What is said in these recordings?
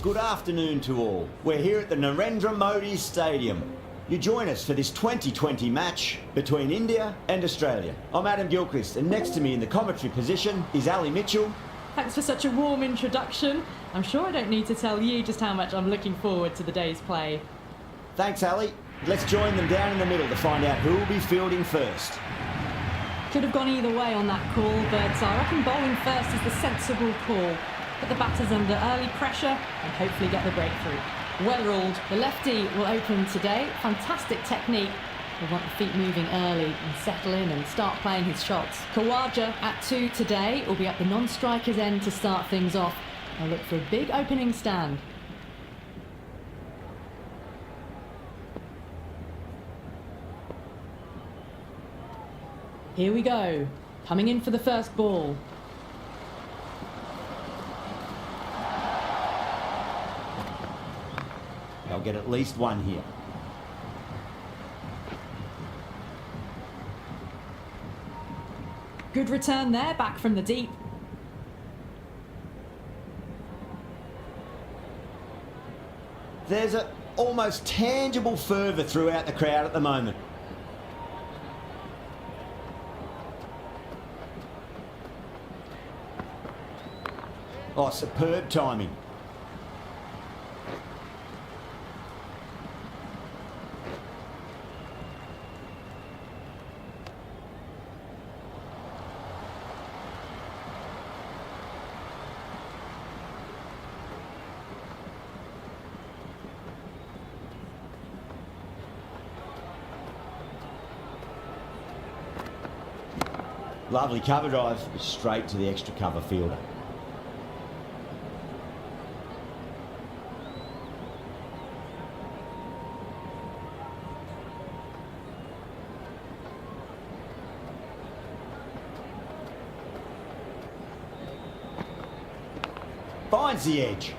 good afternoon to all. We're here at the Narendra Modi Stadium. You join us for this 2020 match between India and Australia. I'm Adam Gilchrist, and next to me in the commentary position is Ali Mitchell. Thanks for such a warm introduction. I'm sure I don't need to tell you just how much I'm looking forward to the day's play. Thanks, Ali. Let's join them down in the middle to find out who will be fielding first. Could have gone either way on that call, but I reckon bowling first is the sensible call. Put the batters under early pressure and hopefully get the breakthrough. Weatherald, the lefty, will open today. Fantastic technique. He'll want the feet moving early and settle in and start playing his shots. Khawaja at 2 today will be at the non-striker's end to start things off. I'll look for a big opening stand. Here we go. Coming in for the first ball. They'll get at least one here. Good return there, back from the deep. There's an almost tangible fervour throughout the crowd at the moment. Oh, superb timing. Lovely cover drive, straight to the extra cover fielder. Finds the edge.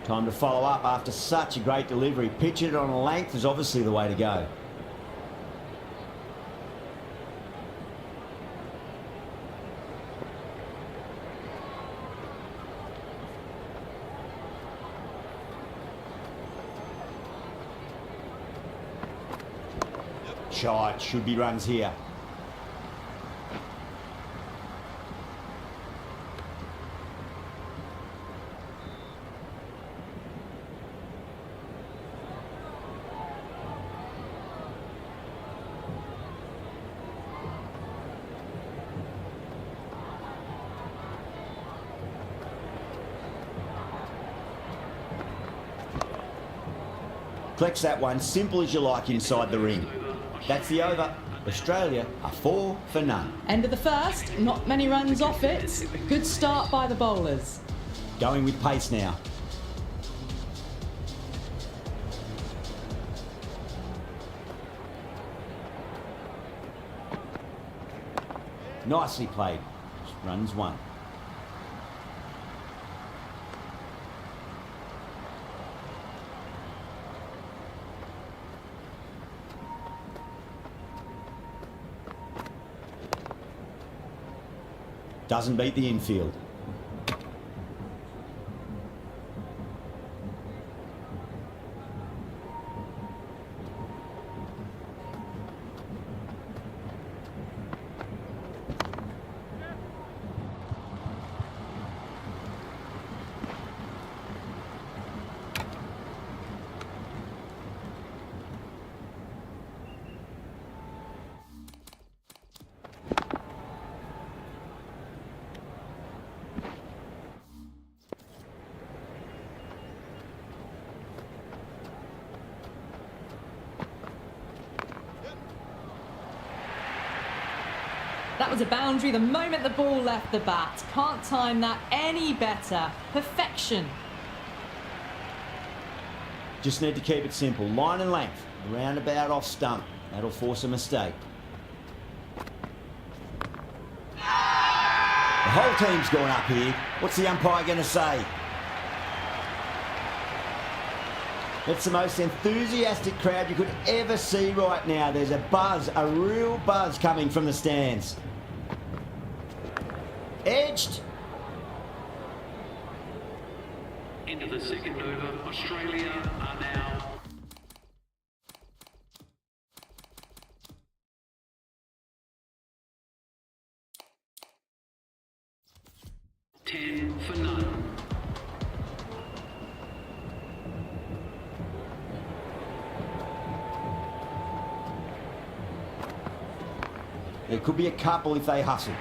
Time to follow up after such a great delivery. Pitching it on a length is obviously the way to go. Shot, should be runs here. Flex that one, simple as you like inside the ring. That's the over. Australia are 4 for none. End of the first, not many runs off it. Good start by the bowlers. Going with pace now. Nicely played. Runs one. Doesn't beat the infield. That was a boundary the moment the ball left the bat. Can't time that any better. Perfection. Just need to keep it simple. Line and length. Roundabout off stump. That'll force a mistake. The whole team's gone up here. What's the umpire going to say? It's the most enthusiastic crowd you could ever see right now. There's a buzz, a real buzz coming from the stands. Edged. Into the second over, Australia are now 10 for none. There could be a couple if they hustle.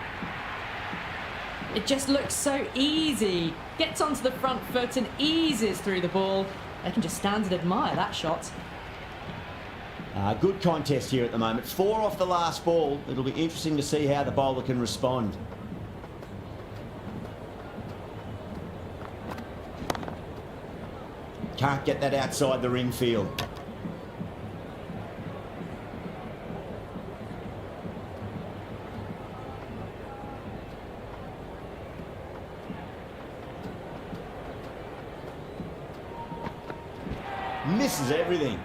It just looks so easy. Gets onto the front foot and eases through the ball. They can just stand and admire that shot. Good contest here at the moment. 4 off the last ball. It'll be interesting to see how the bowler can respond. Can't get that outside the ring field. Misses everything.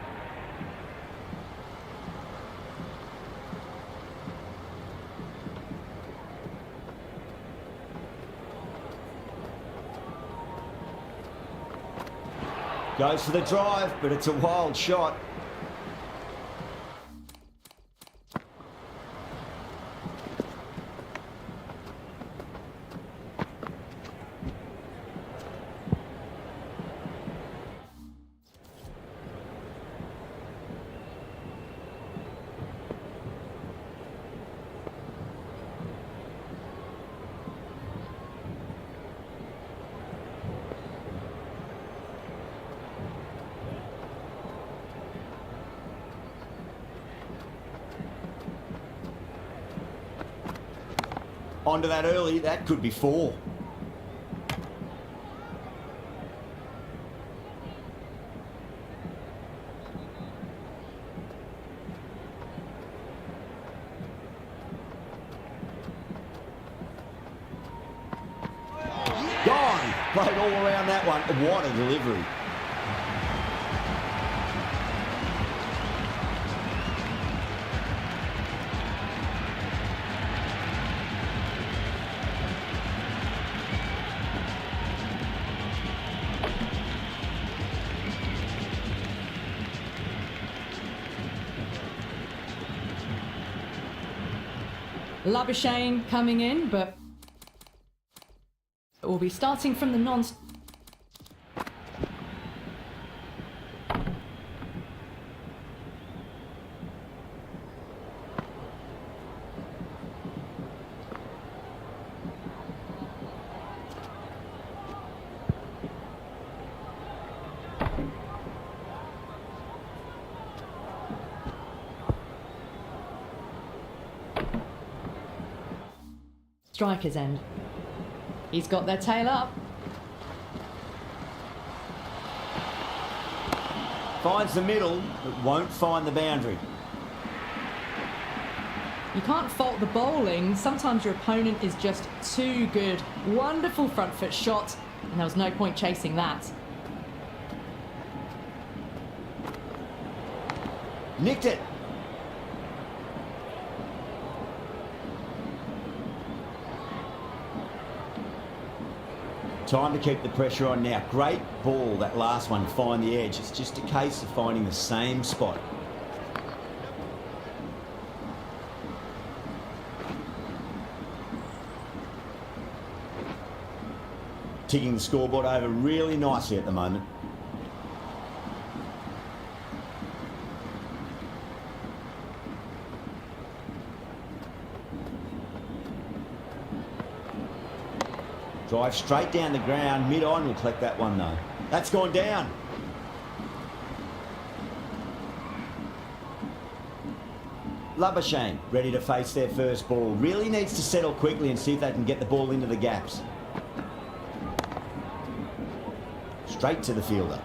Goes for the drive, but it's a wild shot. Onto that early, that could be 4. Gone! Played all around that one. What a delivery. Labuschagne coming in, but we'll be starting from the non... striker's end. He's got their tail up. Finds the middle, but won't find the boundary. You can't fault the bowling. Sometimes your opponent is just too good. Wonderful front foot shot, and there was no point chasing that. Nicked it. Time to keep the pressure on now. Great ball, that last one, to find the edge. It's just a case of finding the same spot. Ticking the scoreboard over really nicely at the moment. Drive straight down the ground, mid-on, will collect that one though. That's gone down. Labuschagne ready to face their first ball. Really needs to settle quickly and see if they can get the ball into the gaps. Straight to the fielder.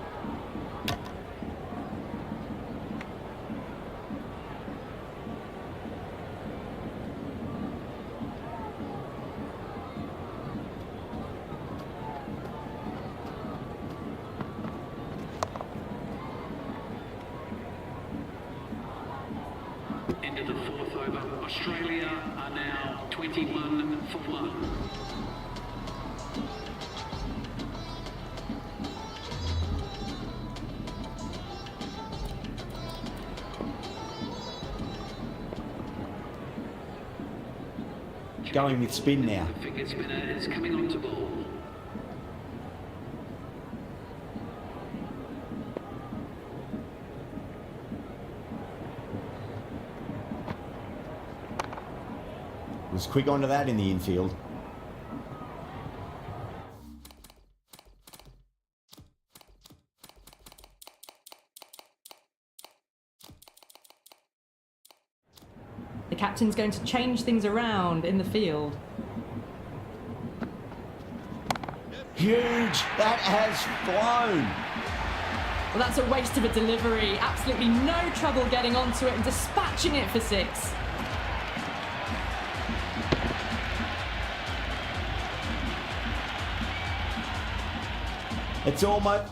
Into the fourth over, Australia are now 21 for 1. Going with spin now. The finger spinner is coming onto ball. Was quick onto that in the infield. The captain's going to change things around in the field. Huge! That has flown! Well, that's a waste of a delivery. Absolutely no trouble getting onto it and dispatching it for 6. It's almost...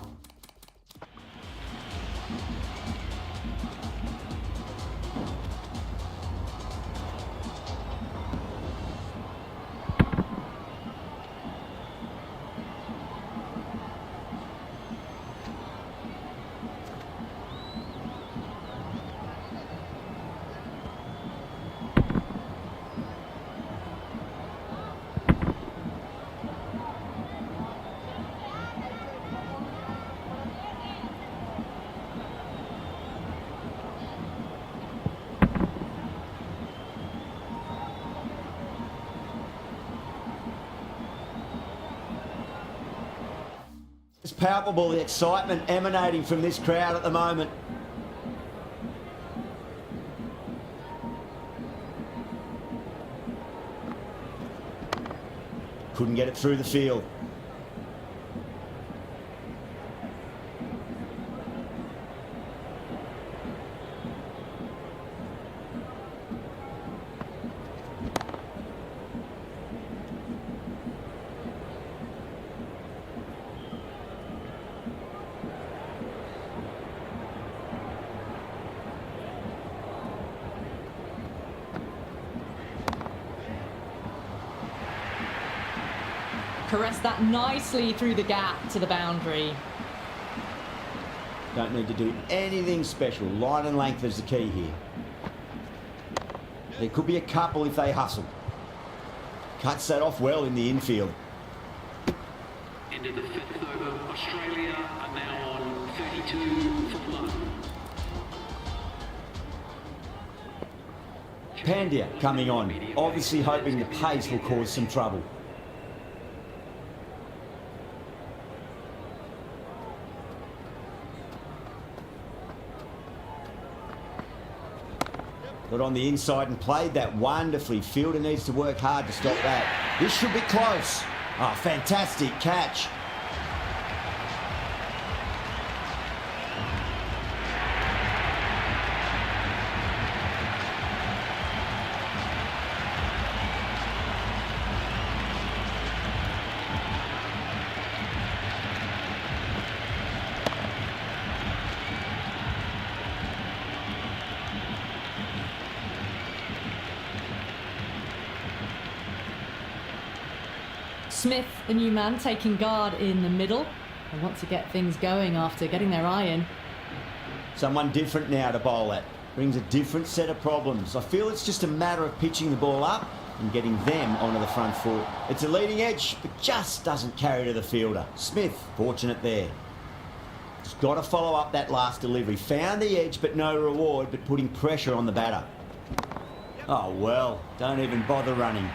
It's palpable, the excitement emanating from this crowd at the moment. Couldn't get it through the field. Caressed that nicely through the gap to the boundary. Don't need to do anything special. Line and length is the key here. There could be a couple if they hustle. Cuts that off well in the infield. Into the fifth over, Australia are now on 32 for 1. Pandya coming on, obviously hoping the pace will cause some trouble. Got on the inside and played that wonderfully. Fielder needs to work hard to stop that. This should be close. Oh, fantastic catch. Smith, the new man, taking guard in the middle. They want to get things going after getting their eye in. Someone different now to bowl at. Brings a different set of problems. I feel it's just a matter of pitching the ball up and getting them onto the front foot. It's a leading edge, but just doesn't carry to the fielder. Smith, fortunate there. Just got to follow up that last delivery. Found the edge, but no reward, but putting pressure on the batter. Oh, well, don't even bother running.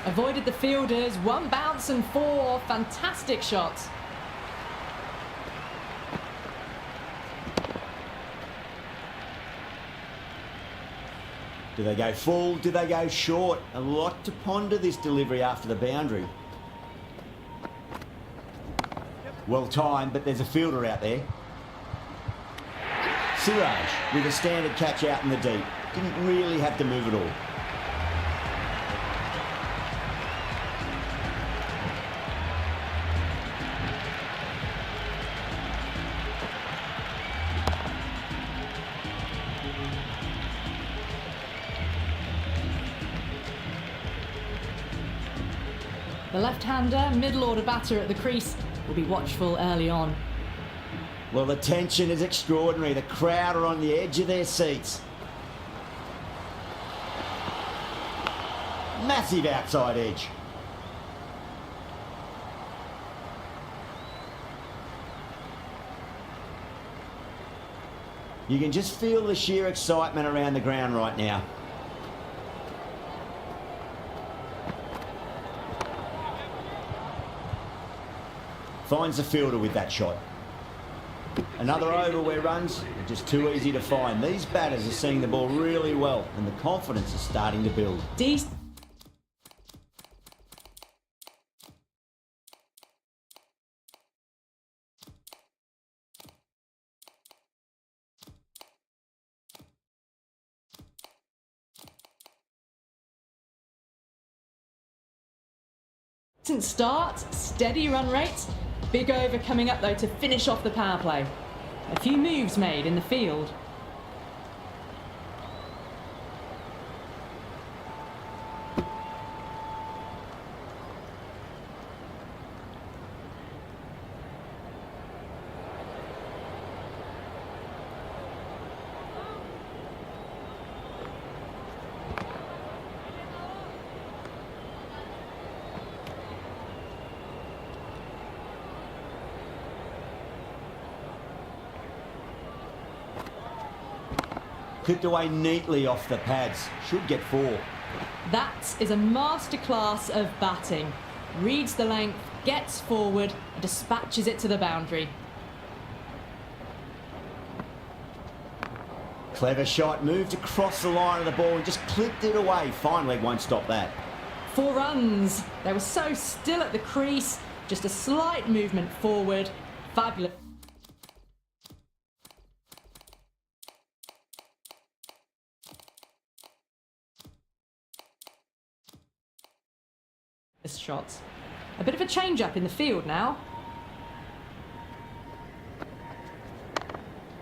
Avoided the fielders, 1 bounce and 4. Fantastic shots. Do they go full? Do they go short? A lot to ponder this delivery after the boundary. Well timed, but there's a fielder out there. Siraj with a standard catch out in the deep. Didn't really have to move at all. The left-hander, middle-order batter at the crease, will be watchful early on. Well, the tension is extraordinary. The crowd are on the edge of their seats. Massive outside edge. You can just feel the sheer excitement around the ground right now. Finds the fielder with that shot. Another over where runs are just too easy to find. These batters are seeing the ball really well and the confidence is starting to build. Decent start, steady run rate. Big over coming up though to finish off the power play. A few moves made in the field. Clipped away neatly off the pads. Should get 4. That is a masterclass of batting. Reads the length, gets forward and dispatches it to the boundary. Clever shot, moved across the line of the ball and just clipped it away. Fine leg won't stop that. 4 runs. They were so still at the crease. Just a slight movement forward. Fabulous. Shots. A bit of a change up in the field now.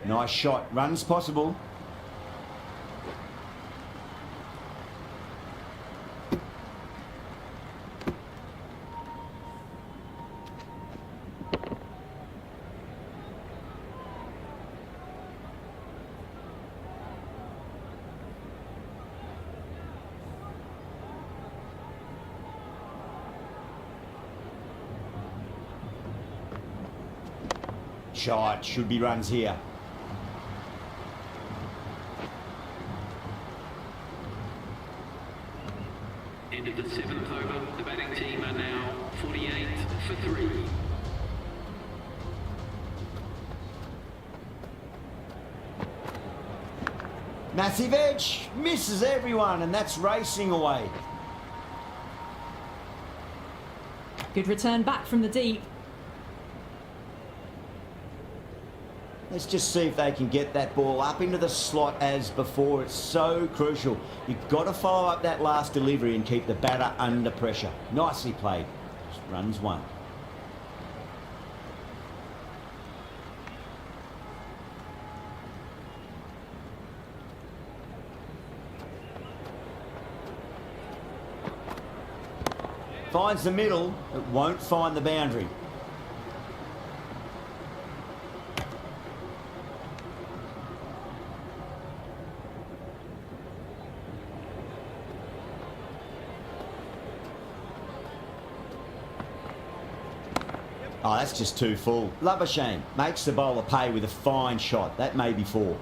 Nice shot, runs possible. Shot, should be runs here. End of the 7th over. The batting team are now 48 for 3. Massive edge, misses everyone, and that's racing away. Good return back from the deep. Let's just see if they can get that ball up into the slot as before. It's so crucial. You've got to follow up that last delivery and keep the batter under pressure. Nicely played. Just runs 1. Finds the middle, but won't find the boundary. Oh, that's just too full. Labuschagne makes the bowler pay with a fine shot. That may be 4.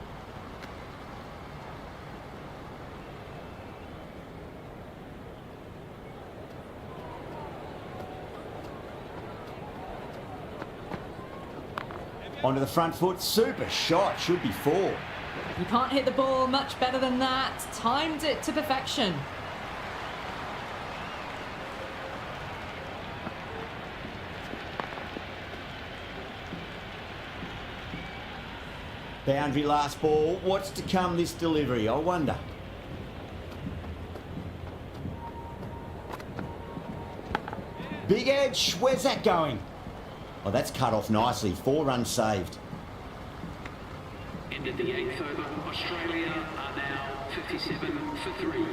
Onto the front foot, super shot, should be 4. You can't hit the ball much better than that. Timed it to perfection. Boundary last ball. What's to come this delivery, I wonder. Big edge, where's that going? Oh, that's cut off nicely. 4 runs saved. End of the 8th over. Australia are now 57 for 3.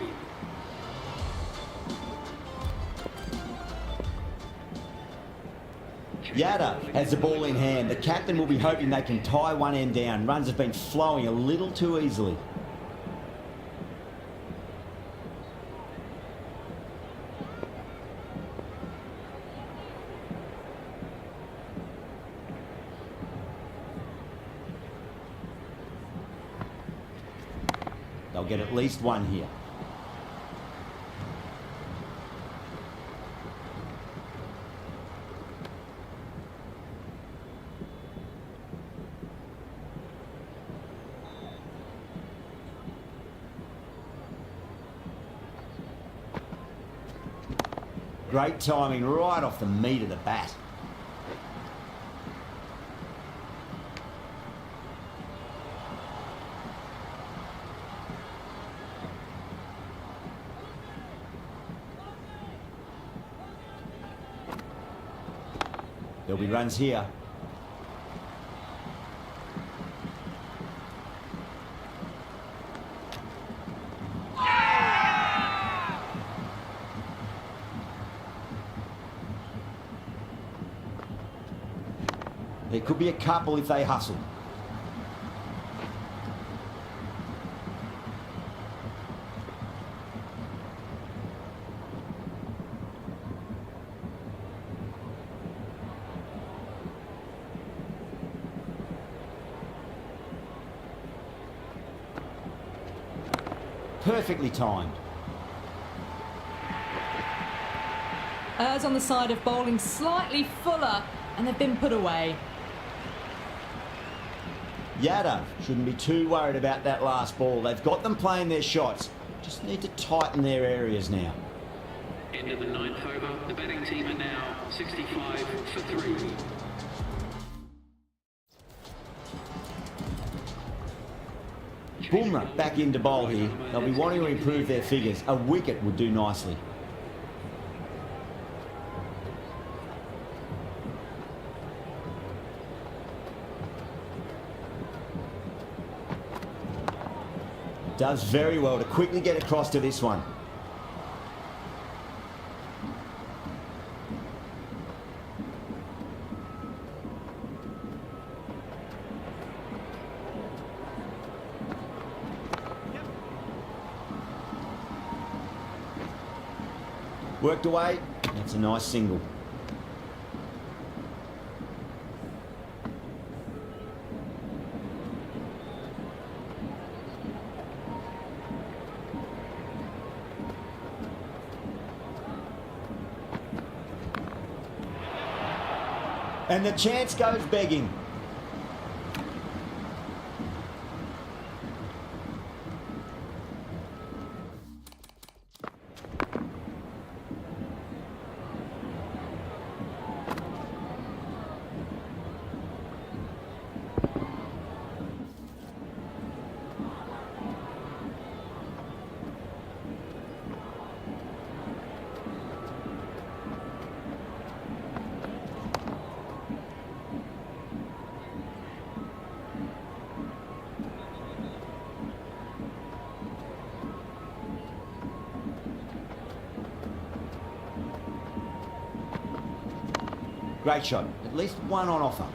Yadav has the ball in hand. The captain will be hoping they can tie one end down. Runs have been flowing a little too easily. They'll get at least one here. Great timing right off the meat of the bat. There'll be runs here. There could be a couple if they hustle. Perfectly timed. Errs on the side of bowling slightly fuller, and they've been put away. Yadav shouldn't be too worried about that last ball. They've got them playing their shots. Just need to tighten their areas now. End of the ninth over. The batting team are now 65 for 3. Bumrah back into bowl here. They'll be wanting to improve their figures. A wicket would do nicely. Does very well to quickly get across to this one. Worked away. That's a nice single. And the chance goes begging. Great shot. At least one on offer.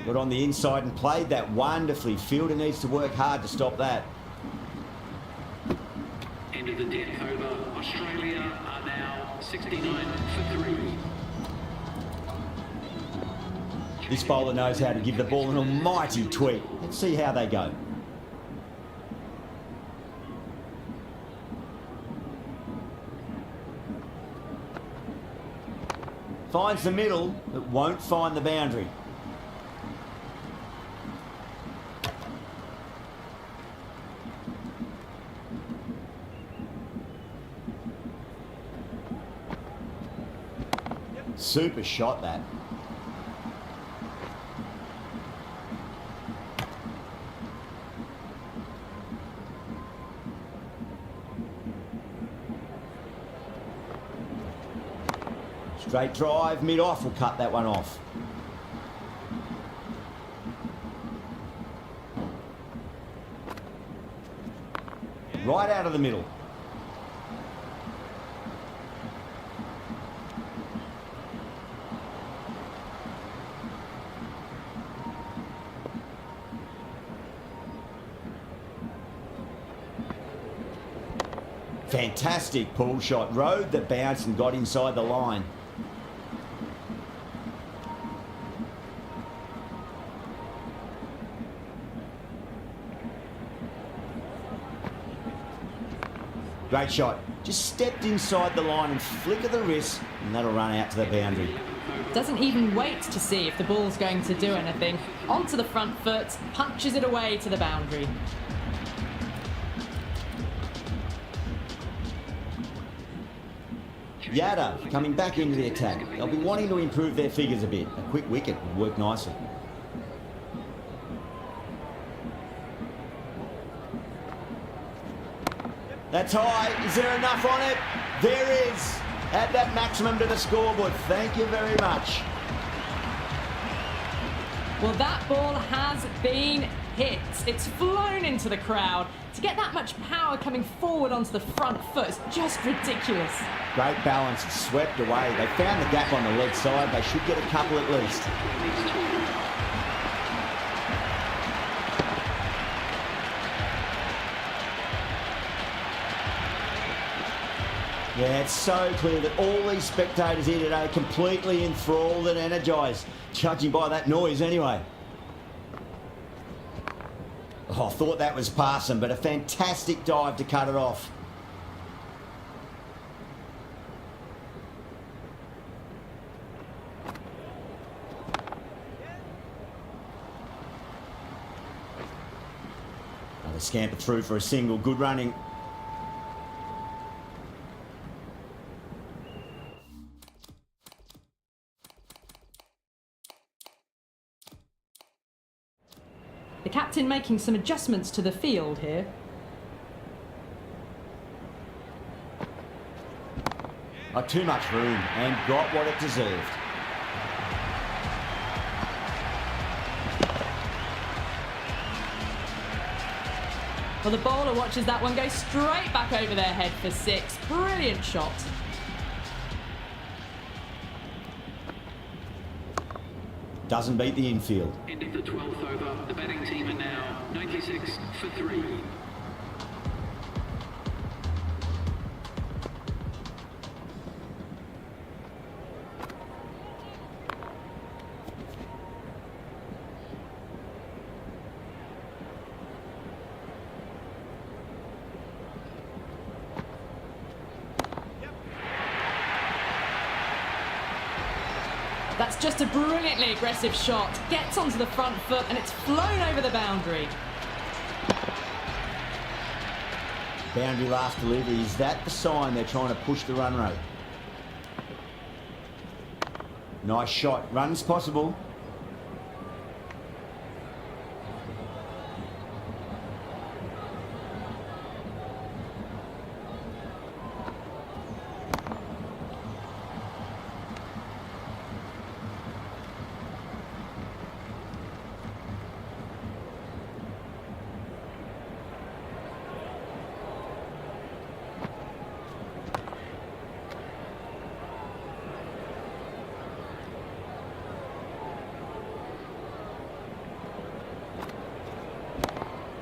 Got on the inside and played that wonderfully. Fielder needs to work hard to stop that. End of the 10th over. Australia are now 69 for 3. This bowler knows how to give the ball an almighty tweak. Let's see how they go. Finds the middle, but won't find the boundary. Super shot that. Straight drive, mid-off will cut that one off. Right out of the middle. Fantastic pull shot. Rode the bounce and got inside the line. Great shot. Just stepped inside the line and flick of the wrist, and that'll run out to the boundary. Doesn't even wait to see if the ball's going to do anything. Onto the front foot, punches it away to the boundary. Yada coming back into the attack. They'll be wanting to improve their figures a bit. A quick wicket would work nicely. That's high. Is there enough on it? There is. Add that maximum to the scoreboard. Thank you very much. Well, that ball has been hit. It's flown into the crowd. To get that much power coming forward onto the front foot is just ridiculous. Great balance. It's swept away. They found the gap on the leg side. They should get a couple at least. Yeah, it's so clear that all these spectators here today are completely enthralled and energised, judging by that noise anyway. Oh, I thought that was passing, but a fantastic dive to cut it off. They scamper through for a single. Good running. The captain making some adjustments to the field here. Not too much room and got what it deserved. Well, the bowler watches that one go straight back over their head for six. Brilliant shot. Doesn't beat the infield. End of the 12th over. The batting team are now 96 for 3. That's just a brilliantly aggressive shot. Gets onto the front foot and it's flown over the boundary. Boundary last delivery. Is that the sign they're trying to push the run rate? Nice shot. Runs possible.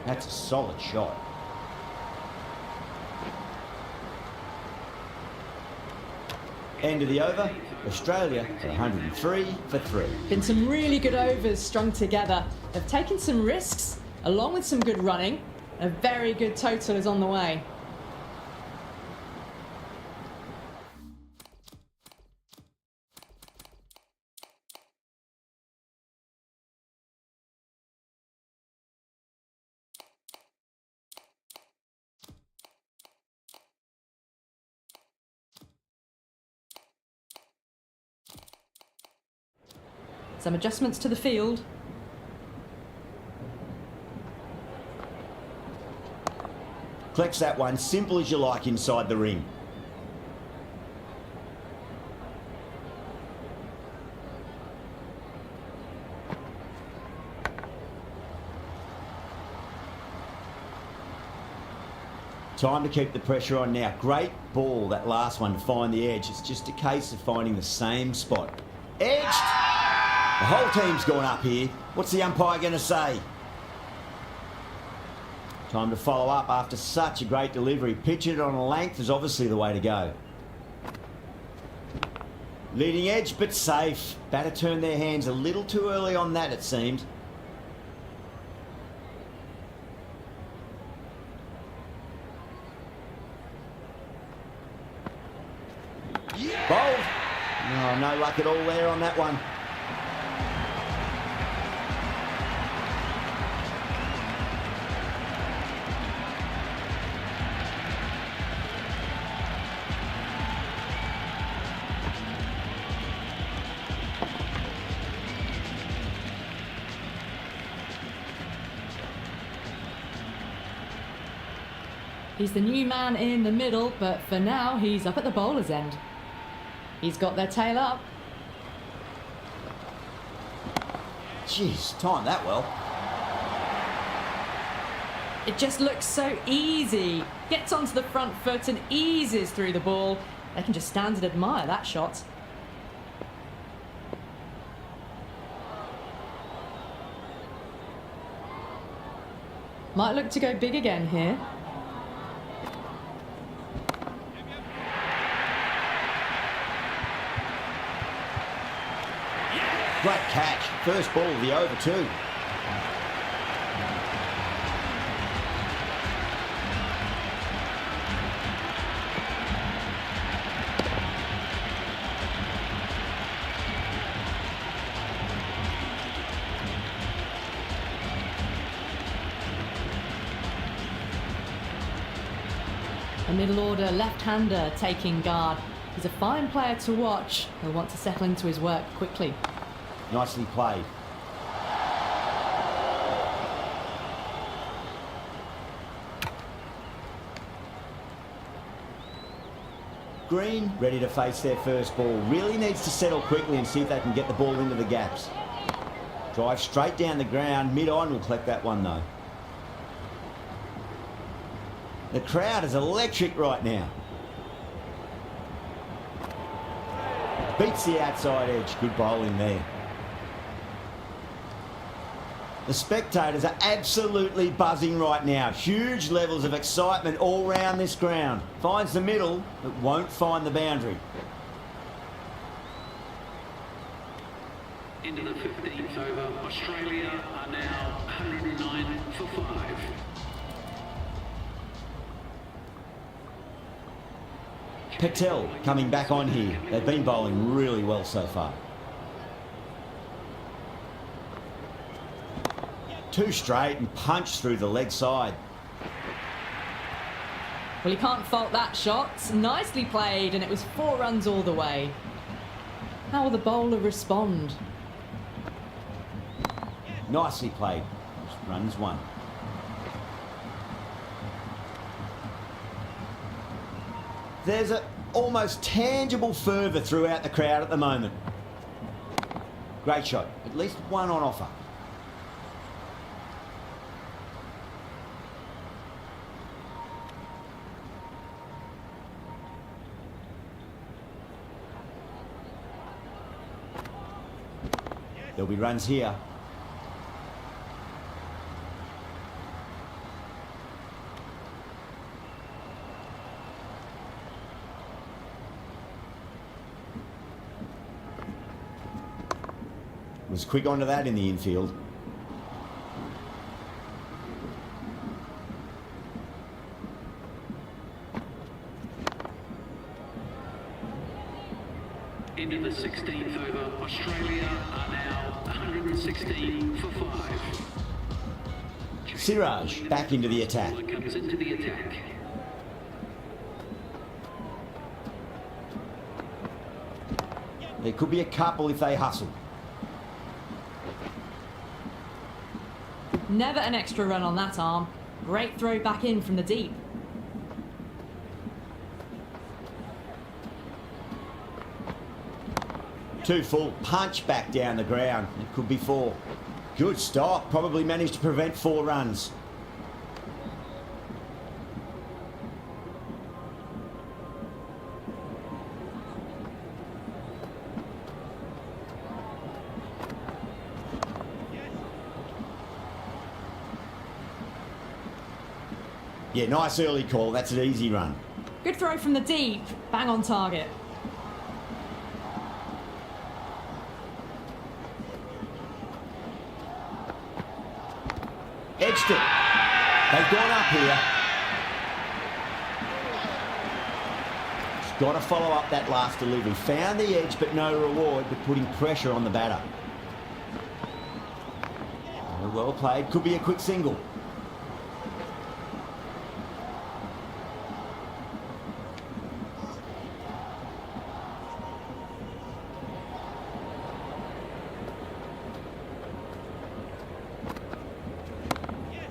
That's a solid shot. End of the over. Australia are 103 for 3. Been some really good overs strung together. They've taken some risks, along with some good running. A very good total is on the way. Some adjustments to the field. Collects that one, simple as you like inside the ring. Time to keep the pressure on now. Great ball, that last one, to find the edge. It's just a case of finding the same spot. Edged! The whole team's gone up here. What's the umpire going to say? Time to follow up after such a great delivery. Pitching it on a length is obviously the way to go. Leading edge, but safe. Batter turned their hands a little too early on that, it seemed. Bowled. Oh, no luck at all there on that one. He's the new man in the middle, but for now, he's up at the bowler's end. He's got their tail up. Jeez, timed that well. It just looks so easy. Gets onto the front foot and eases through the ball. They can just stand and admire that shot. Might look to go big again here. Great catch. First ball of the over too. A middle order left-hander taking guard. He's a fine player to watch. He'll want to settle into his work quickly. Nicely played. Green, ready to face their first ball. Really needs to settle quickly and see if they can get the ball into the gaps. Drive straight down the ground. Mid-on will collect that one though. The crowd is electric right now. Beats the outside edge. Good bowling there. The spectators are absolutely buzzing right now. Huge levels of excitement all round this ground. Finds the middle, but won't find the boundary. Into the 15th over, Australia are now 109 for 5. Patel coming back on here. They've been bowling really well so far. Two straight and punched through the leg side. Well, he can't fault that shot. Nicely played, and it was 4 runs all the way. How will the bowler respond? Nicely played. Runs one. There's a almost tangible fervour throughout the crowd at the moment. Great shot. At least one on offer. There'll be runs here. Was quick onto that in the infield. Into the 16th over, Australia are now 116 for 5. Siraj back into the attack. Comes into the attack. There could be a couple if they hustle. Never an extra run on that arm. Great throw back in from the deep. Two full, punch back down the ground. It could be 4. Good stop. Probably managed to prevent 4 runs. Yeah, nice early call. That's an easy run. Good throw from the deep. Bang on target. Edged it. They've gone up here. Just got to follow up that last delivery. Found the edge, but no reward, but putting pressure on the batter. Oh, well played. Could be a quick single.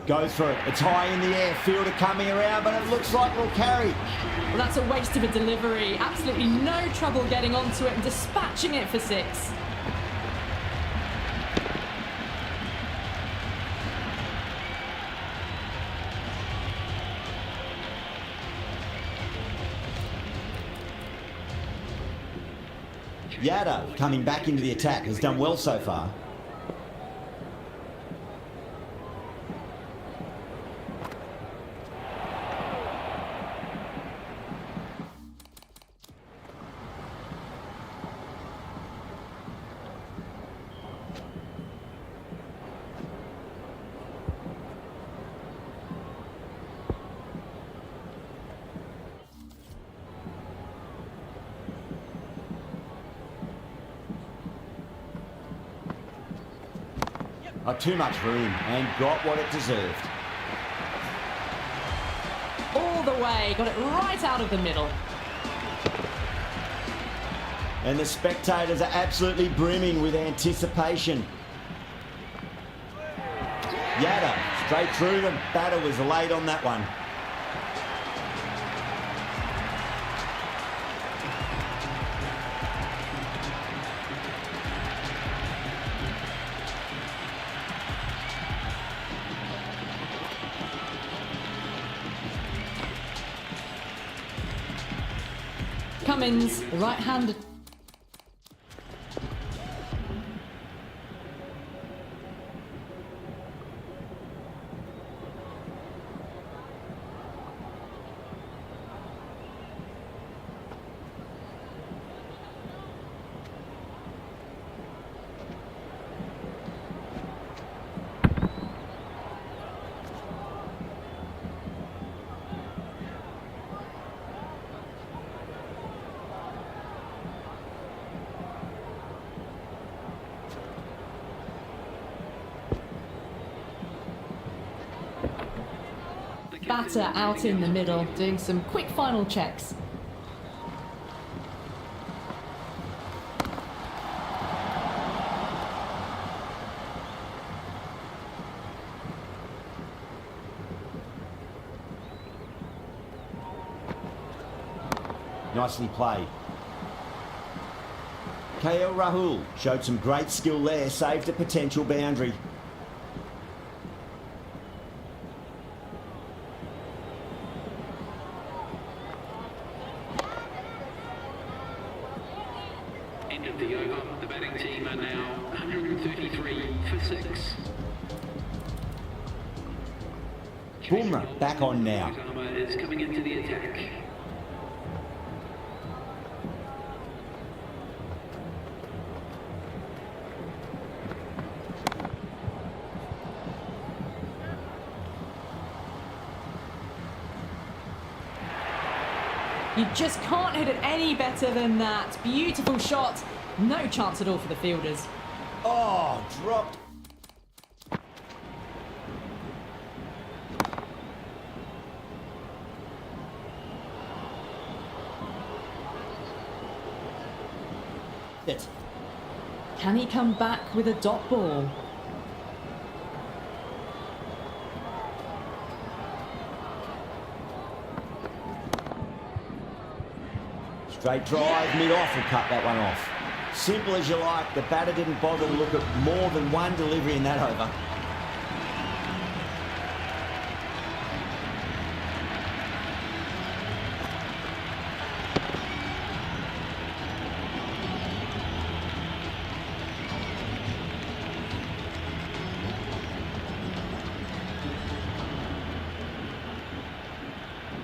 Goes for it. It's high in the air. Fielder coming around, but it looks like we'll carry. Well, that's a waste of a delivery. Absolutely no trouble getting onto it and dispatching it for 6. Yadav, coming back into the attack, has done well so far. Oh, too much room and got what it deserved. All the way, got it right out of the middle. And the spectators are absolutely brimming with anticipation. Yadav, straight through them. Batter was late on that one. Cummins, right-handed. Batter out in the middle, doing some quick final checks. Nicely played. KL Rahul showed some great skill there, saved a potential boundary. End of the over. The batting team are now 133 for 6. Bumrah back on now. Is coming into the attack. You just can't hit it any better than that. Beautiful shot. No chance at all for the fielders. Oh, dropped. It. Can he come back with a dot ball? Straight drive, mid-off, will cut that one off. Simple as you like, the batter didn't bother to look at more than one delivery in that over.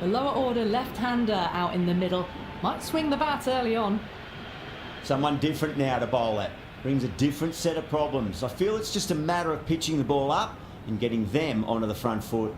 The lower order left-hander out in the middle. Might swing the bat early on. Someone different now to bowl at. Brings a different set of problems. I feel it's just a matter of pitching the ball up and getting them onto the front foot.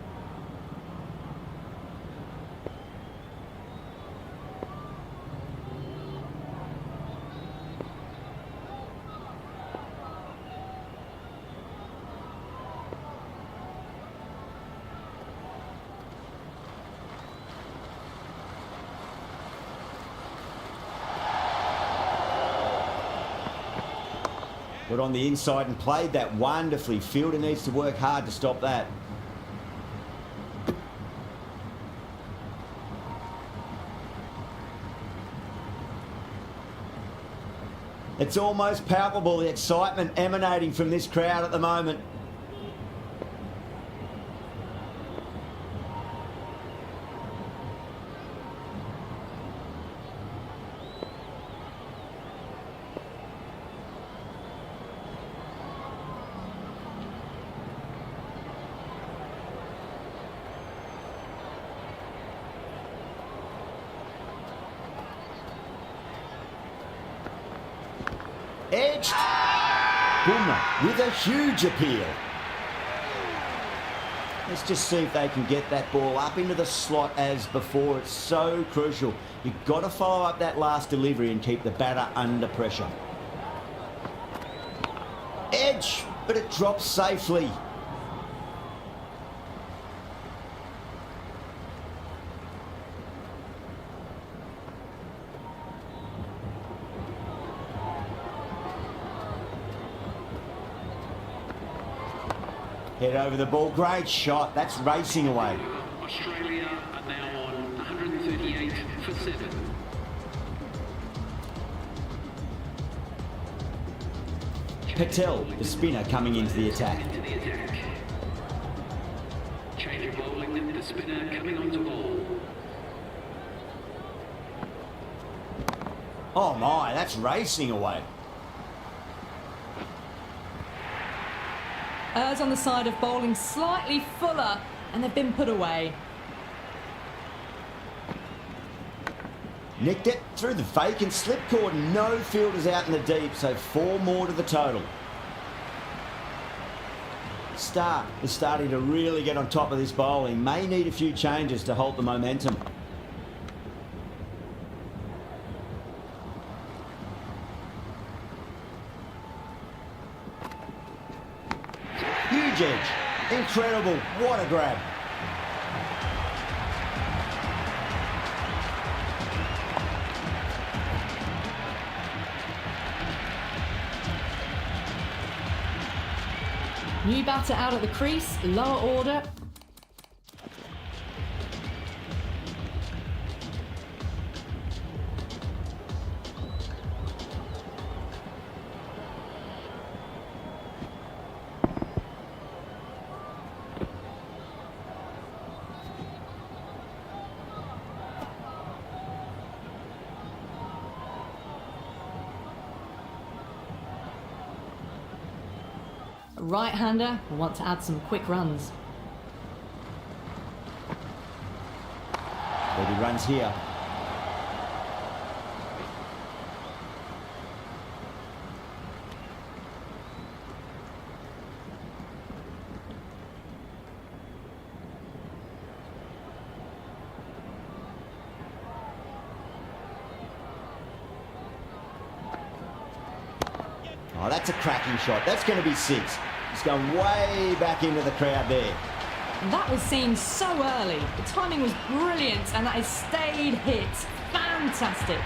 Got on the inside and played that wonderfully. Fielder needs to work hard to stop that. It's almost palpable, the excitement emanating from this crowd at the moment. Edged. Boomer with a huge appeal. Let's just see if they can get that ball up into the slot as before. It's so crucial. You've got to follow up that last delivery and keep the batter under pressure. Edge, but it drops safely. Head over the ball, great shot. That's racing away. Australia are now on 138 for 7. Patel, the spinner, coming into the attack. Change of bowling, the spinner coming onto ball. Oh my, that's racing away. Errs on the side of bowling slightly fuller, and they've been put away. Nicked it through the vacant slip cord. No fielders out in the deep, so 4 more to the total. Stark is starting to really get on top of this bowling. May need a few changes to hold the momentum. Huge edge. Incredible. What a grab. New batter out at the crease, lower order. Right-hander will want to add some quick runs. There'll be runs here. Oh, that's a cracking shot. That's going to be 6. It's going way back into the crowd there. That was seen so early. The timing was brilliant, and that is stayed hit. Fantastic.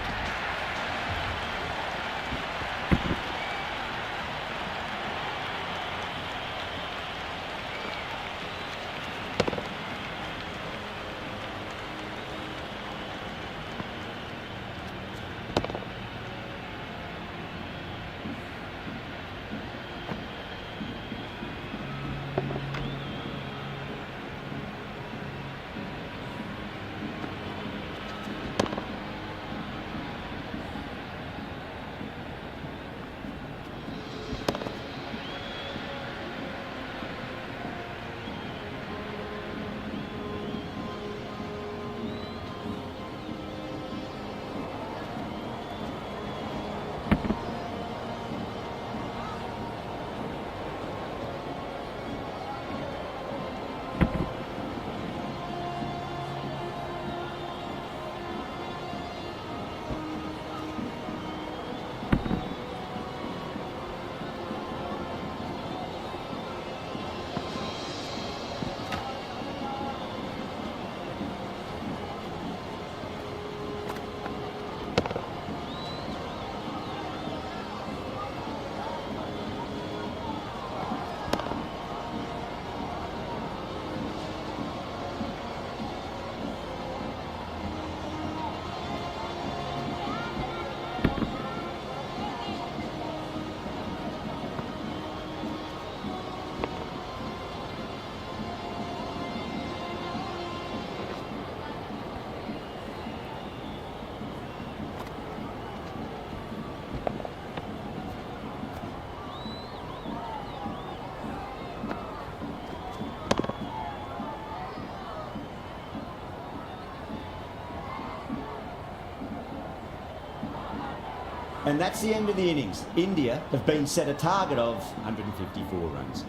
And that's the end of the innings. India have been set a target of 154 runs.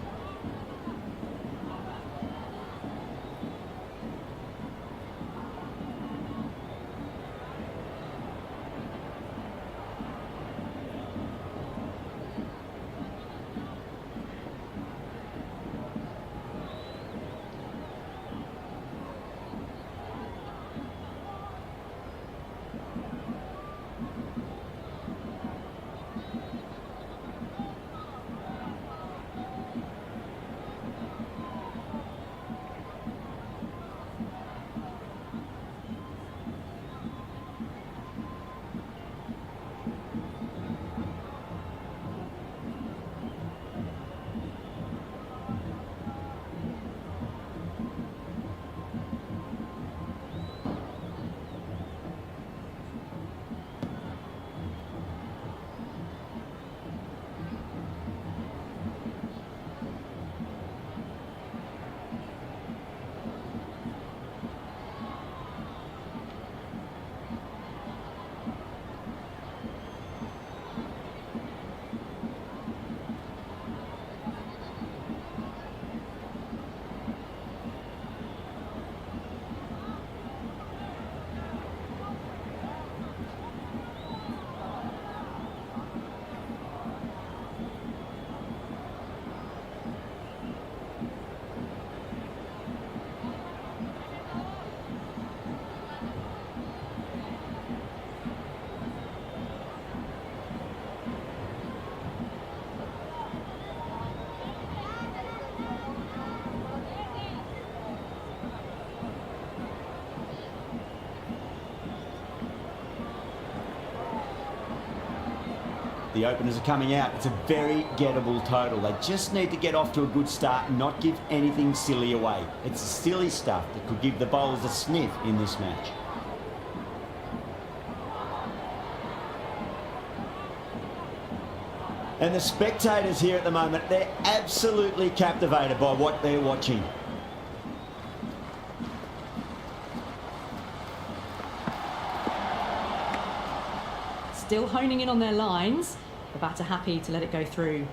The openers are coming out. It's a very gettable total. They just need to get off to a good start and not give anything silly away. It's the silly stuff that could give the bowlers a sniff in this match. And the spectators here at the moment, they're absolutely captivated by what they're watching. Still honing in on their lines. The batter happy to let it go through.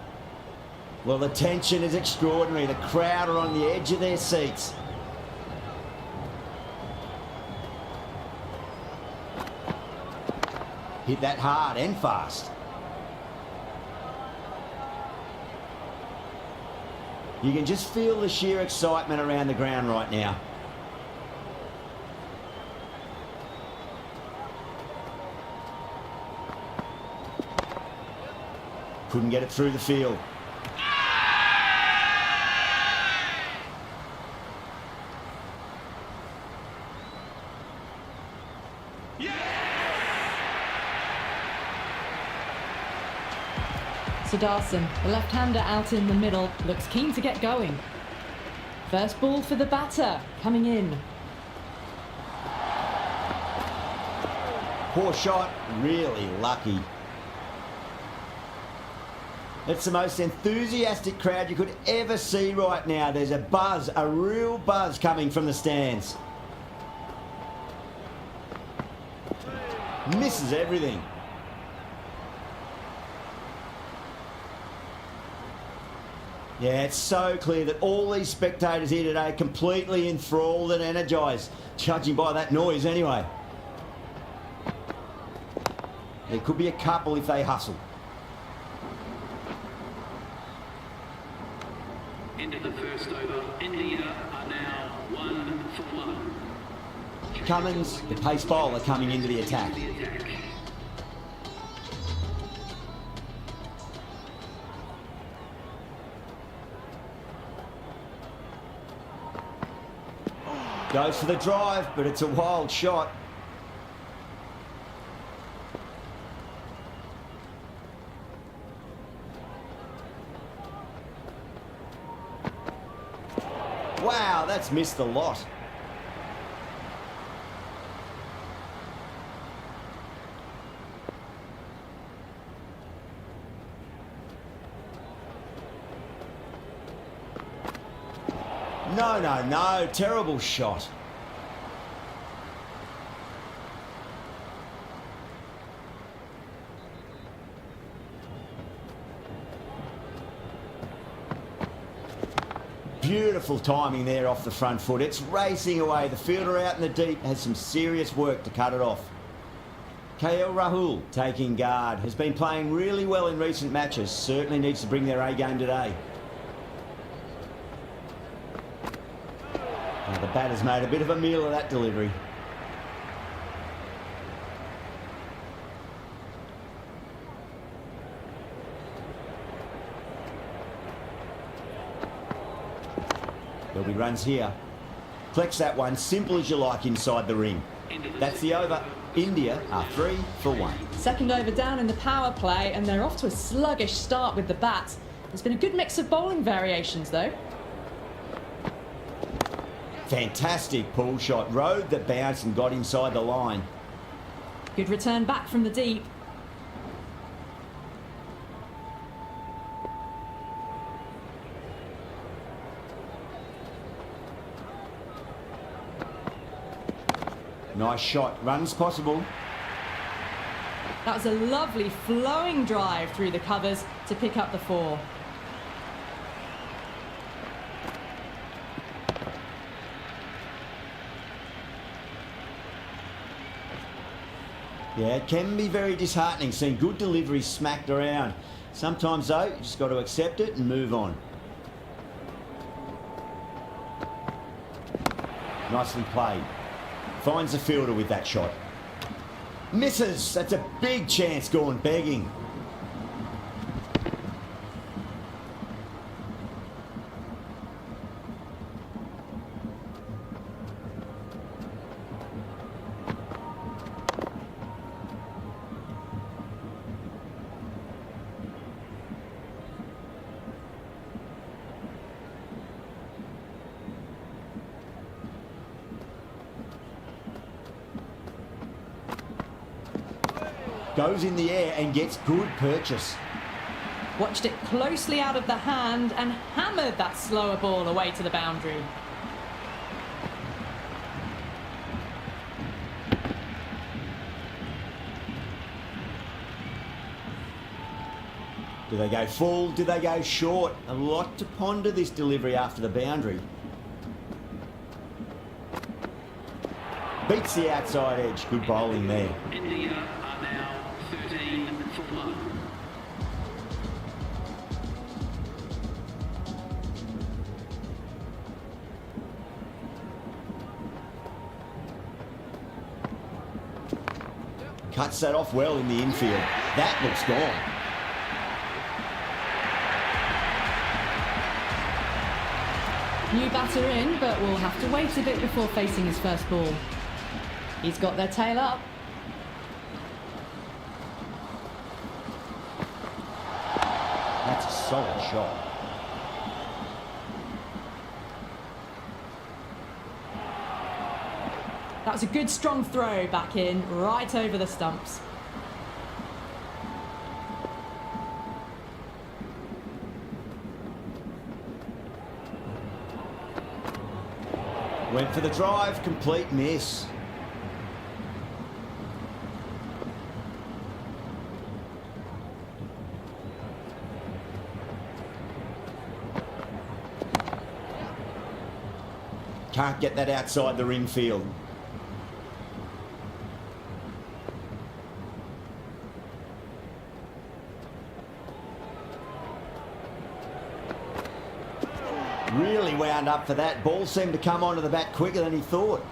Well, the tension is extraordinary. The crowd are on the edge of their seats. Hit that hard and fast. You can just feel the sheer excitement around the ground right now. Couldn't get it through the field. Sudarshan, the left-hander out in the middle, looks keen to get going. First ball for the batter, coming in. Poor shot, really lucky. It's the most enthusiastic crowd you could ever see right now. There's a buzz, a real buzz coming from the stands. Misses everything. Yeah, it's so clear that all these spectators here today are completely enthralled and energised, judging by that noise anyway. There could be a couple if they hustle. End of the first over. India are now 1 for 1. Cummins, the pace bowler, coming into the attack. Goes for the drive, but it's a wild shot. Wow, that's missed a lot. No, no, no. Terrible shot. Beautiful timing there off the front foot. It's racing away. The fielder out in the deep has some serious work to cut it off. KL Rahul taking guard. Has been playing really well in recent matches. Certainly needs to bring their A game today. Now the batter's made a bit of a meal of that delivery. There'll be runs here. Flex that one, simple as you like inside the ring. That's the over. India are 3 for 1. Second over down in the power play, and they're off to a sluggish start with the bat. There's been a good mix of bowling variations, though. Fantastic pull shot. Rode the bounce and got inside the line. Good return back from the deep. Nice shot. Runs possible. That was a lovely flowing drive through the covers to pick up the 4. Yeah, it can be very disheartening seeing good deliveries smacked around. Sometimes, though, you just got to accept it and move on. Nicely played. Finds the fielder with that shot. Misses. That's a big chance gone begging. Goes in the air and gets good purchase. Watched it closely out of the hand and hammered that slower ball away to the boundary. Do they go full? Do they go short? A lot to ponder this delivery after the boundary. Beats the outside edge. Good bowling there. India are now 13 for 1. Cuts that off well in the infield. That looks gone. New batter in, but will have to wait a bit before facing his first ball. He's got their tail up. That's a solid shot. That was a good strong throw back in, right over the stumps. Went for the drive, complete miss. Can't get that outside the ring field. Really wound up for that. Ball seemed to come onto the bat quicker than he thought.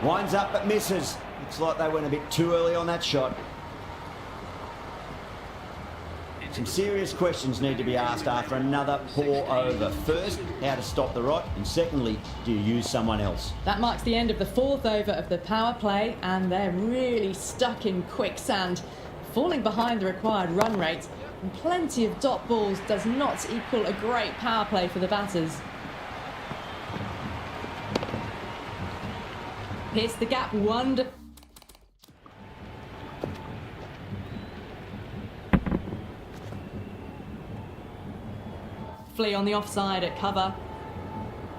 Winds up but misses. Looks like they went a bit too early on that shot. Some serious questions need to be asked after another poor over. First, how to stop the rot, and secondly, do you use someone else? That marks the end of the 4th over of the power play, and they're really stuck in quicksand, falling behind the required run rate. And plenty of dot balls does not equal a great power play for the batters. Pierced the gap wonderfully. On the offside at cover.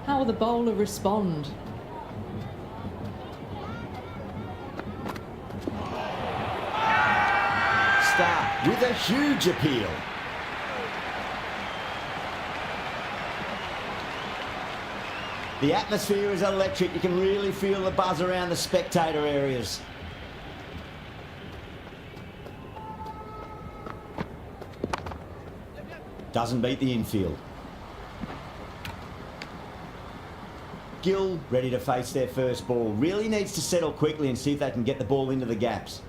How will the bowler respond? start with a huge appeal. The atmosphere is electric. You can really feel the buzz around the spectator areas. Doesn't beat the infield. Gill ready to face their first ball. Really needs to settle quickly and see if they can get the ball into the gaps.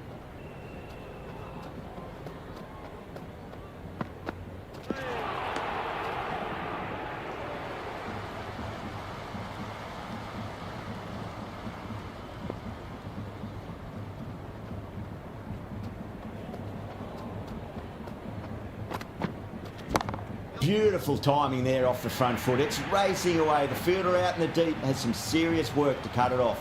Beautiful timing there off the front foot. It's racing away. The fielder out in the deep has some serious work to cut it off.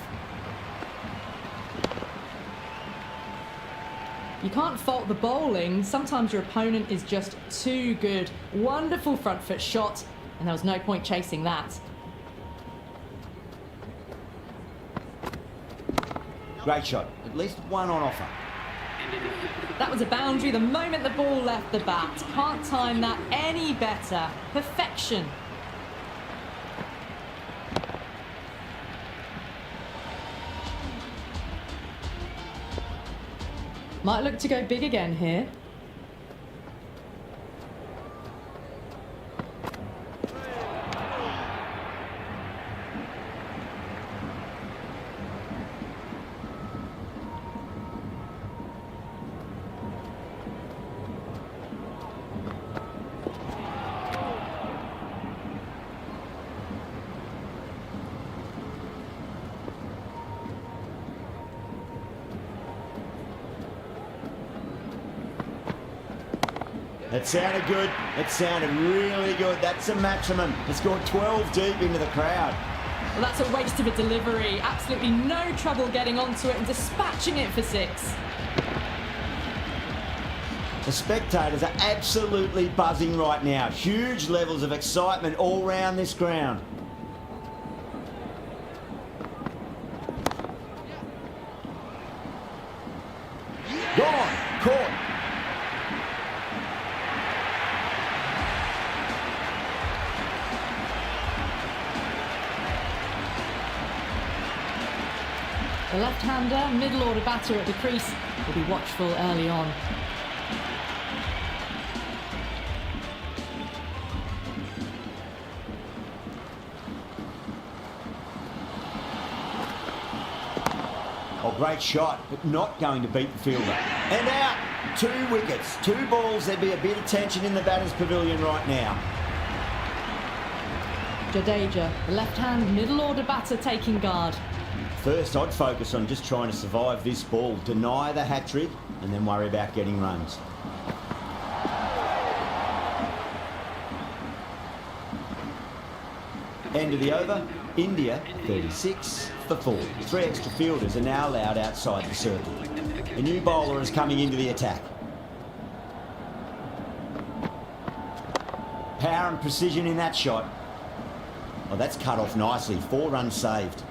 You can't fault the bowling. Sometimes your opponent is just too good. Wonderful front foot shot, and there was no point chasing that. Great shot. At least one on offer. That was a boundary the moment the ball left the bat. Can't time that any better. Perfection. Might look to go big again here. It sounded good. It sounded really good. That's a maximum. It's gone 12 deep into the crowd. Well, that's a waste of a delivery. Absolutely no trouble getting onto it and dispatching it for 6. The spectators are absolutely buzzing right now. Huge levels of excitement all round this ground. Gone. Caught. The left-hander, middle order batter at the crease, will be watchful early on. Oh, great shot, but not going to beat the fielder. And out. 2 wickets, 2 balls. There'd be a bit of tension in the batter's pavilion right now. Jadeja, the left-hand middle order batter taking guard. First, I'd focus on just trying to survive this ball, deny the hat-trick, and then worry about getting runs. End of the over, India 36 for 4. 3 extra fielders are now allowed outside the circle. A new bowler is coming into the attack. Power and precision in that shot. Oh, that's cut off nicely. 4 runs saved.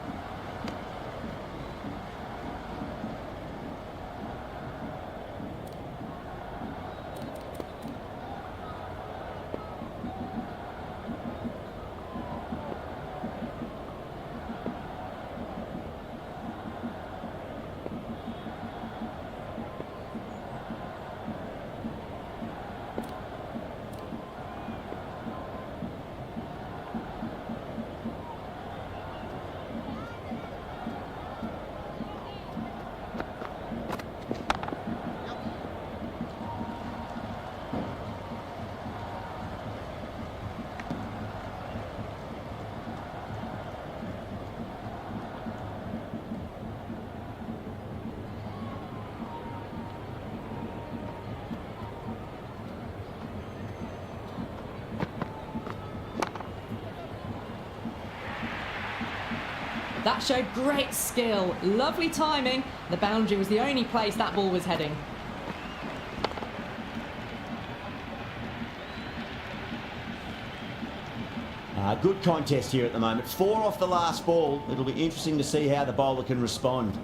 That showed great skill, lovely timing. The boundary was the only place that ball was heading. Good contest here at the moment. 4 off the last ball. It'll be interesting to see how the bowler can respond.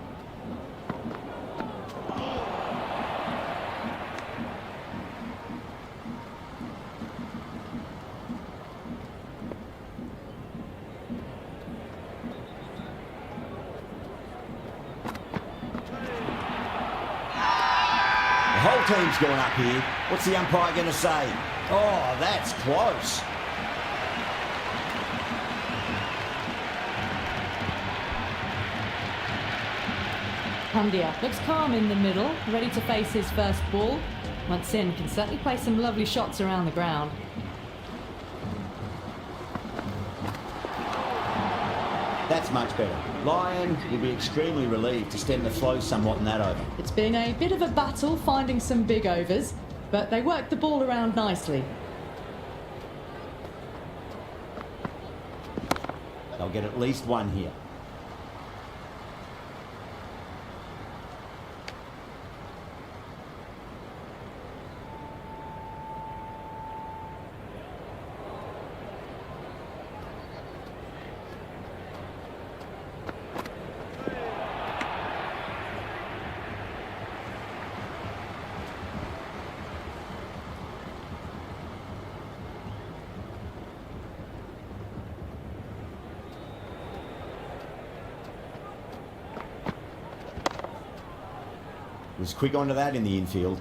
whole team's gone up here. What's the umpire going to say? Oh, that's close. Pandya looks calm in the middle, ready to face his first ball. Once in, can certainly play some lovely shots around the ground. That's much better. Lyon will be extremely relieved to stem the flow somewhat in that over. It's been a bit of a battle finding some big overs, but they worked the ball around nicely. They'll get at least one here. Was quick onto that in the infield.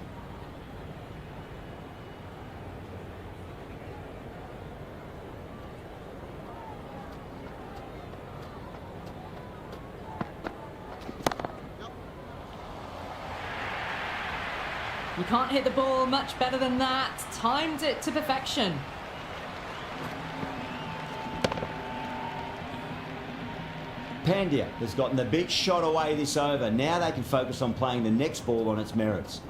You can't hit the ball much better than that. Timed it to perfection. Pandya has gotten the big shot away this over. Now they can focus on playing the next ball on its merits.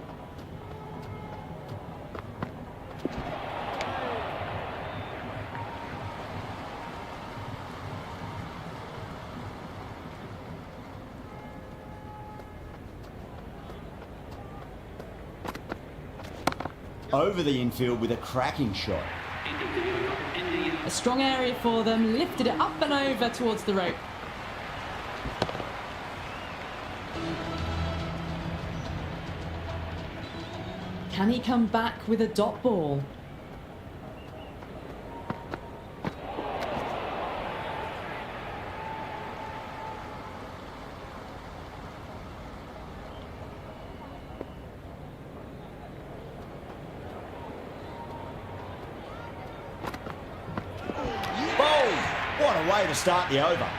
Over the infield with a cracking shot. A strong area for them. Lifted it up and over towards the rope. Can he come back with a dot ball? Bold! What a way to start the over.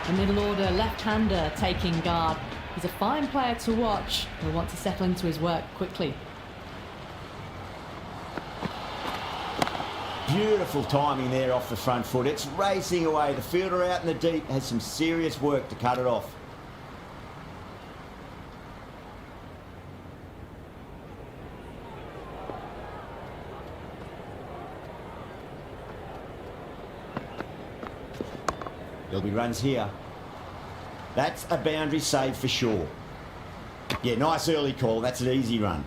A middle order left-hander taking guard. He's a fine player to watch. He'll want to settle into his work quickly. Beautiful timing there off the front foot. It's racing away. The fielder out in the deep has some serious work to cut it off. There'll be runs here. That's a boundary save for sure. Yeah, nice early call. That's an easy run.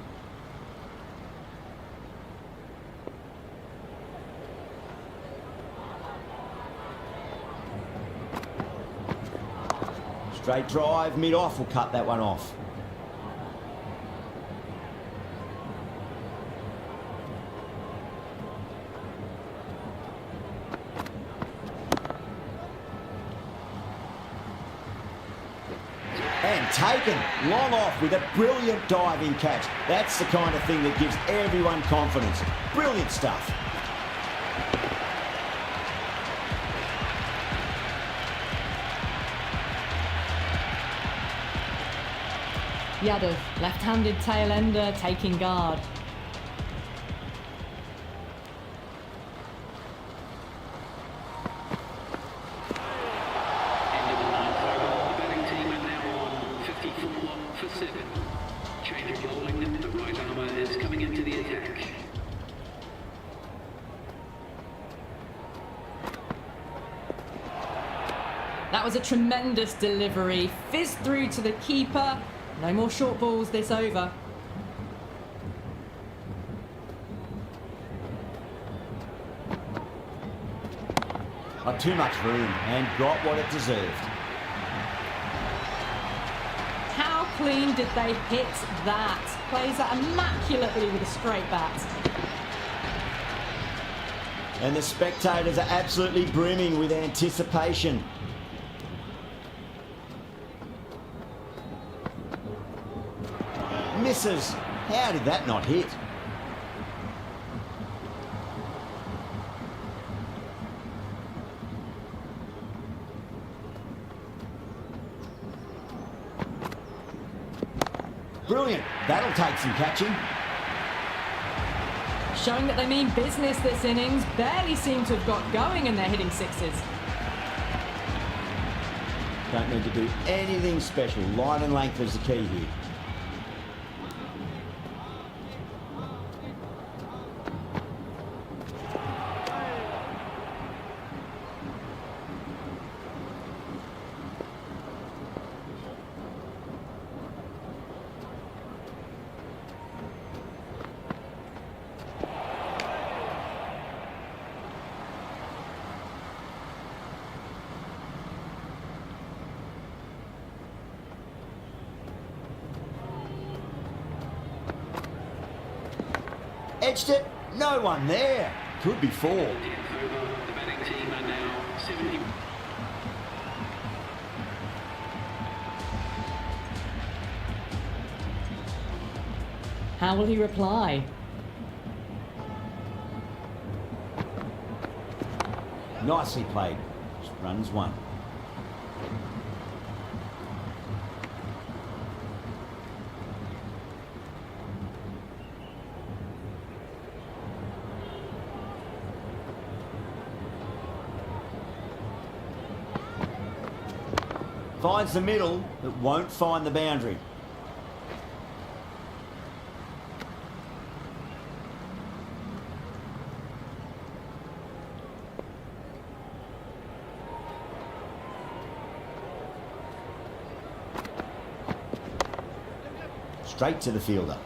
Straight drive, mid-off will cut that one off. And taken long off with a brilliant diving catch. That's the kind of thing that gives everyone confidence. Brilliant stuff. Yadav, left-handed tail ender taking guard. That was a tremendous delivery. Fizzed through to the keeper. No more short balls this over. Not too much room and got what it deserved. How clean did they hit that? Plays that immaculately with a straight bat. And the spectators are absolutely brimming with anticipation. sixes. How did that not hit? Brilliant. That'll take some catching. Showing that they mean business this innings. Barely seem to have got going and they're hitting sixes. Don't need to do anything special. Line and length is the key here. Edged it. No one there. Could be four. 10th over, the batting team are now 70. How will he reply? Nicely played. Runs one. Finds the middle, but won't find the boundary. Straight to the fielder.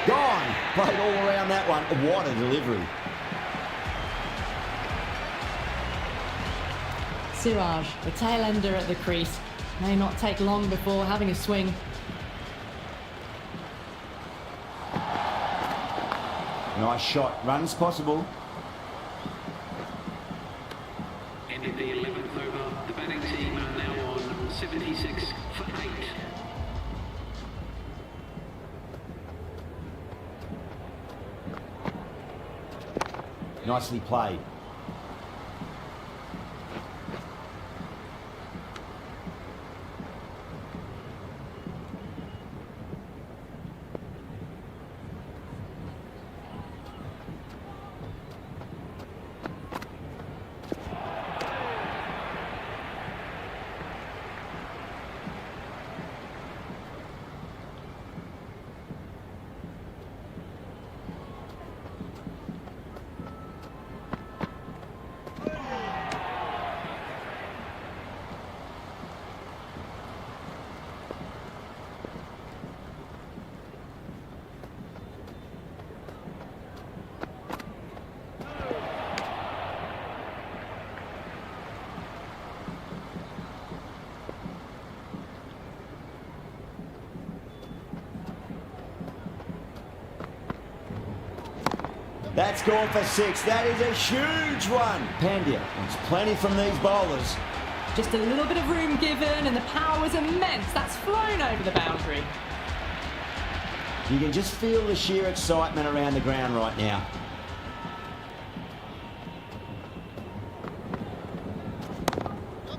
Gone. Played all around that one. What a delivery. Siraj, the tail ender at the crease. May not take long before having a swing. Nice shot. Runs possible. Ended the 11th over, the batting team are now on 76 for 8. Nicely played. That's gone for 6. That is a huge one. Pandya wants plenty from these bowlers. Just a little bit of room given and the power was immense. That's flown over the boundary. You can just feel the sheer excitement around the ground right now.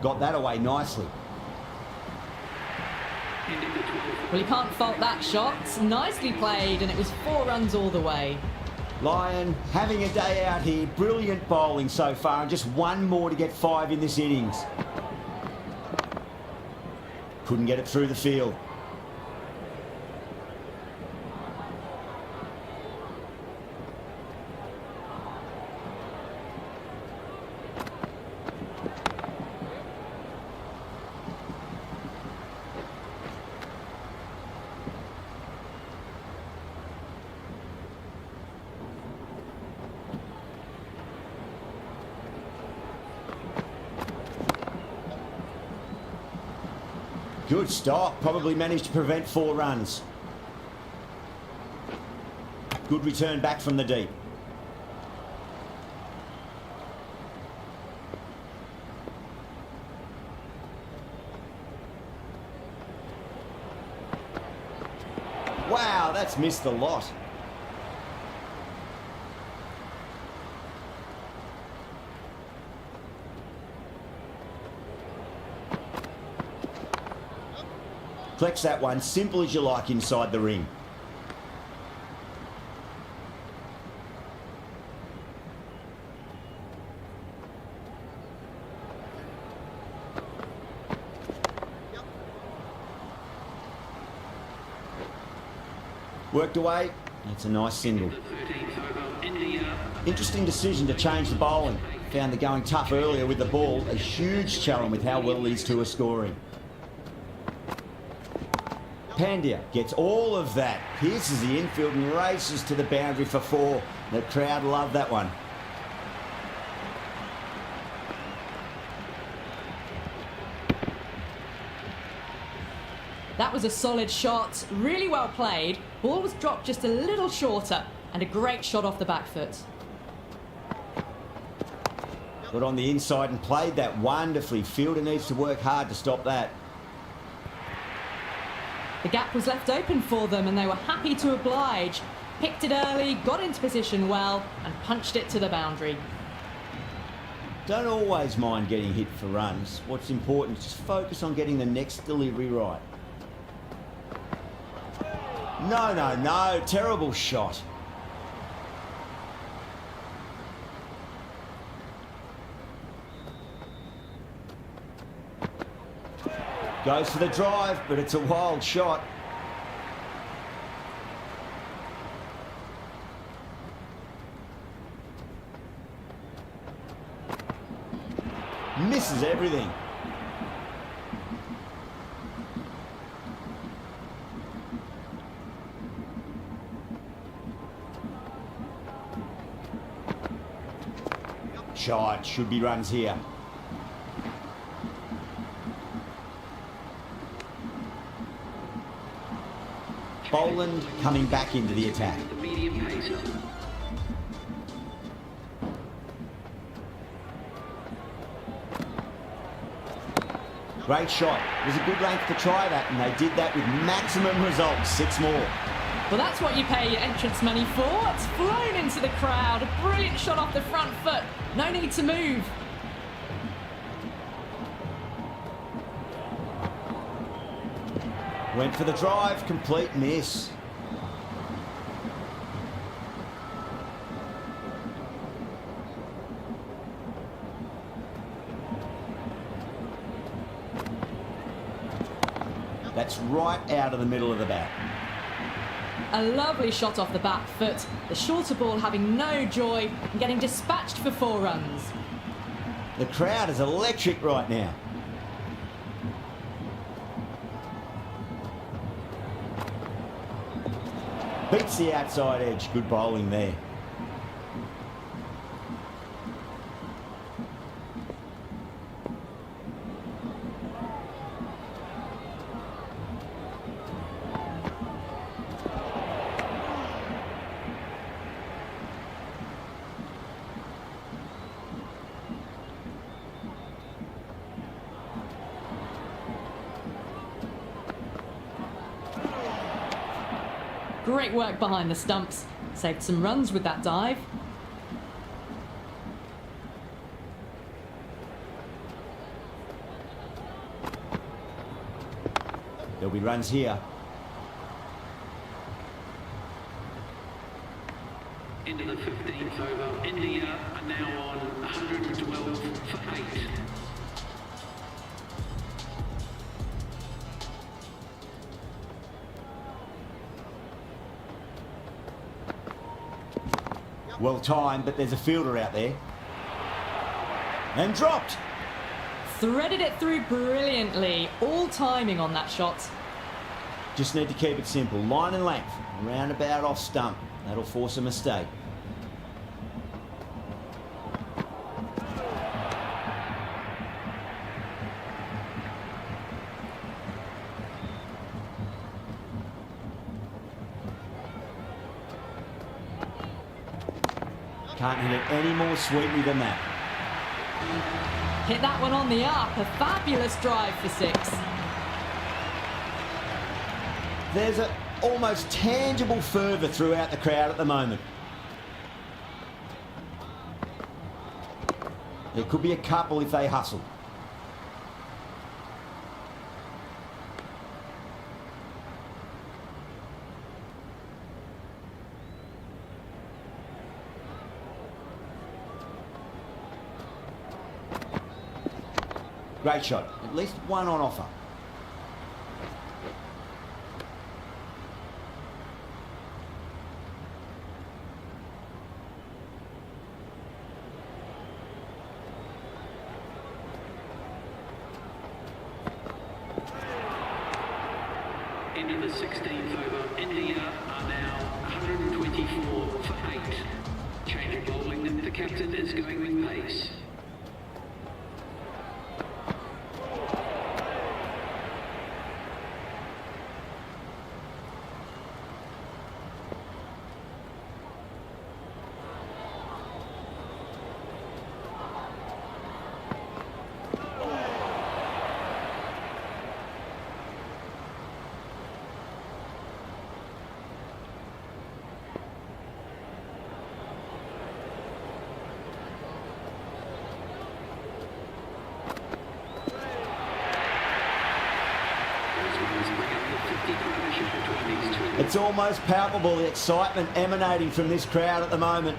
Got that away nicely. Well, you can't fault that shot. Nicely played, and it was 4 runs all the way. Lyon having a day out here. Brilliant bowling so far, and just one more to get 5 in this innings. Couldn't get it through the field. Good stop, probably managed to prevent 4 runs. Good return back from the deep. Wow, that's missed the lot. Collects that one, simple as you like inside the ring. Worked away, that's a nice single. Interesting decision to change the bowling. Found the going tough earlier with the ball, a huge challenge with how well these two are scoring. Pandya gets all of that, pierces the infield and races to the boundary for 4. The crowd love that one. That was a solid shot, really well played. Ball was dropped just a little shorter and a great shot off the back foot. Got on the inside and played that wonderfully. Fielder needs to work hard to stop that. The gap was left open for them and they were happy to oblige. Picked it early, got into position well and punched it to the boundary. Don't always mind getting hit for runs. What's important is just focus on getting the next delivery right. No, no, no. Terrible shot. Goes for the drive, but it's a wild shot. Misses everything. Shot, should be runs here. Boland coming back into the attack. The medium pacer. Great shot. It was a good length to try that, and they did that with maximum results. 6 more. Well, that's what you pay your entrance money for. It's flown into the crowd. A brilliant shot off the front foot. No need to move. Went for the drive, complete miss. That's right out of the middle of the bat. A lovely shot off the back foot. The shorter ball having no joy and getting dispatched for 4 runs. The crowd is electric right now. Beats the outside edge. Good bowling there. Great work behind the stumps. Saved some runs with that dive. There'll be runs here. Into the 15th over. India are now on 112 for 8. Well timed, but there's a fielder out there. And dropped. Threaded it through brilliantly. All timing on that shot. Just need to keep it simple. Line and length. Roundabout off stump. That'll force a mistake. Can't hit it any more sweetly than that. Hit that one on the up. A fabulous drive for 6. There's an almost tangible fervour throughout the crowd at the moment. There could be a couple if they hustle. Great shot. At least one on offer. Into the 16th over, India are now 124 for 8. Change of bowling, the captain is going with pace. It's almost palpable, the excitement emanating from this crowd at the moment.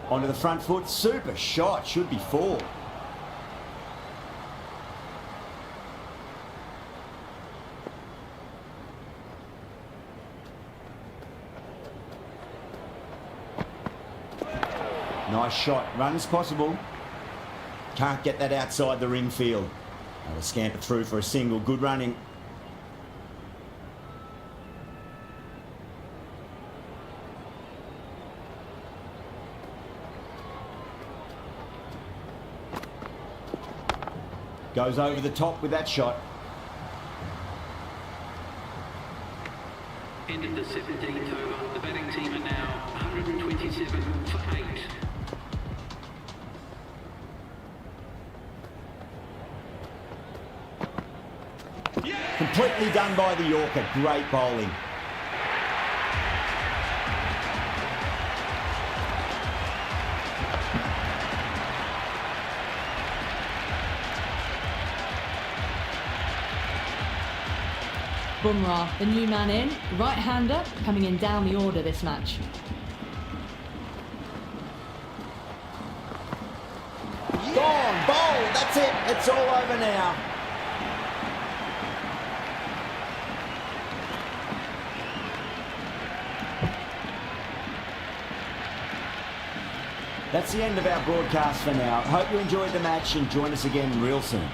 Onto the front foot, super shot, should be 4. Nice shot, runs possible. Can't get that outside the ring field. They'll scamper through for a single, good running. Goes over the top with that shot. Into the 17th over, the batting team are now 127 for 8. Completely done by the Yorker, great bowling. Bumrah, the new man in, right-hander, coming in down the order this match. Gone, bowled, that's it, it's all over now. That's the end of our broadcast for now. Hope you enjoyed the match and join us again real soon.